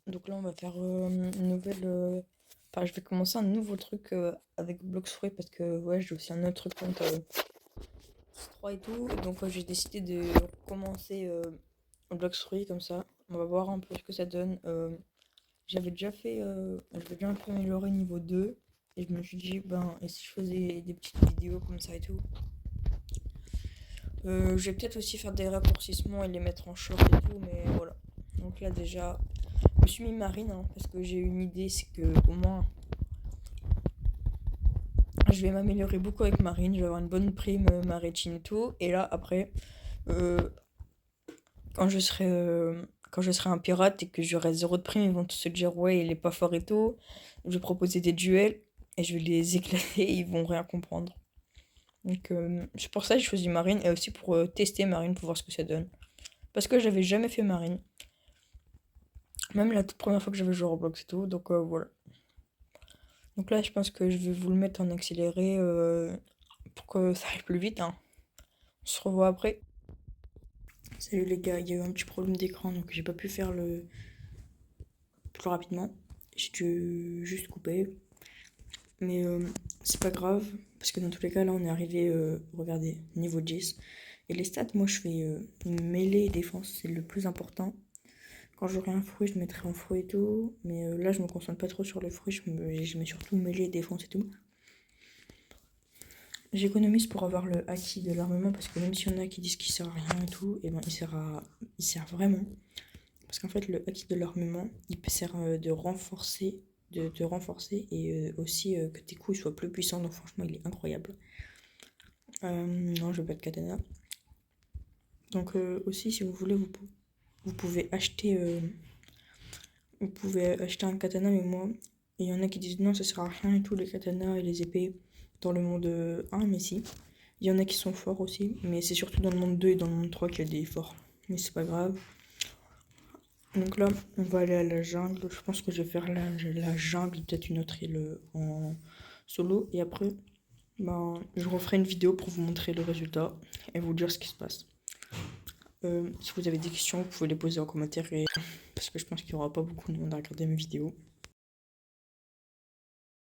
Donc là, on va faire une nouvelle. Enfin, je vais commencer un nouveau truc avec Bloxfruit parce que ouais, j'ai aussi un autre truc contre 3 et tout. Et donc, j'ai décidé de commencer Bloxfruit comme ça. On va voir un peu ce que ça donne. J'avais déjà fait. J'avais déjà un peu amélioré niveau 2. Et je me suis dit, ben, et si je faisais des petites vidéos comme ça et tout. Je vais peut-être aussi faire des raccourcissements et les mettre en short et tout, mais voilà. Donc là, déjà, je me suis mis marine hein, parce que j'ai une idée, c'est que au moins je vais m'améliorer beaucoup avec marine, je vais avoir une bonne prime maritime et tout. Et là, après, euh, quand je serai un pirate et que j'aurai zéro de prime, ils vont tous se dire ouais, il est pas fort et tout. Je vais proposer des duels et je vais les éclater et ils vont rien comprendre. Donc c'est pour ça que j'ai choisi marine et aussi pour tester marine pour voir ce que ça donne. Parce que j'avais jamais fait marine. Même la toute première fois que j'avais joué à Roblox et tout, donc voilà. Donc là, je pense que je vais vous le mettre en accéléré pour que ça aille plus vite, hein. On se revoit après. Salut les gars, il y a eu un petit problème d'écran, donc j'ai pas pu faire le plus rapidement. J'ai dû juste couper. Mais c'est pas grave, parce que dans tous les cas, là, on est arrivé, regardez, niveau 10. Et les stats, moi, je fais mêlée et défense, c'est le plus important. Quand j'aurai un fruit, je mettrai en fruit et tout. Mais là, je me concentre pas trop sur le fruit, je mets surtout mêlée et défense et tout. J'économise pour avoir le acquis de l'armement parce que même s'il y en a qui disent qu'il sert à rien et tout, et ben il sert vraiment. Parce qu'en fait, le acquis de l'armement, il peut servir de te renforcer et aussi que tes coups soient plus puissants. Donc franchement, il est incroyable. Non, je veux pas de katana. Donc aussi, si vous voulez, vous vous pouvez acheter un katana, mais moi, il y en a qui disent non, ça sert à rien et tout, les katanas et les épées dans le monde 1, mais si. Il y en a qui sont forts aussi, mais c'est surtout dans le monde 2 et dans le monde 3 qu'il y a des forts. Mais c'est pas grave. Donc là, on va aller à la jungle. Je pense que je vais faire la jungle, peut-être une autre île en solo. Et après, ben, je referai une vidéo pour vous montrer le résultat et vous dire ce qui se passe. Si vous avez des questions, vous pouvez les poser en commentaire parce que je pense qu'il n'y aura pas beaucoup de monde à regarder mes vidéos.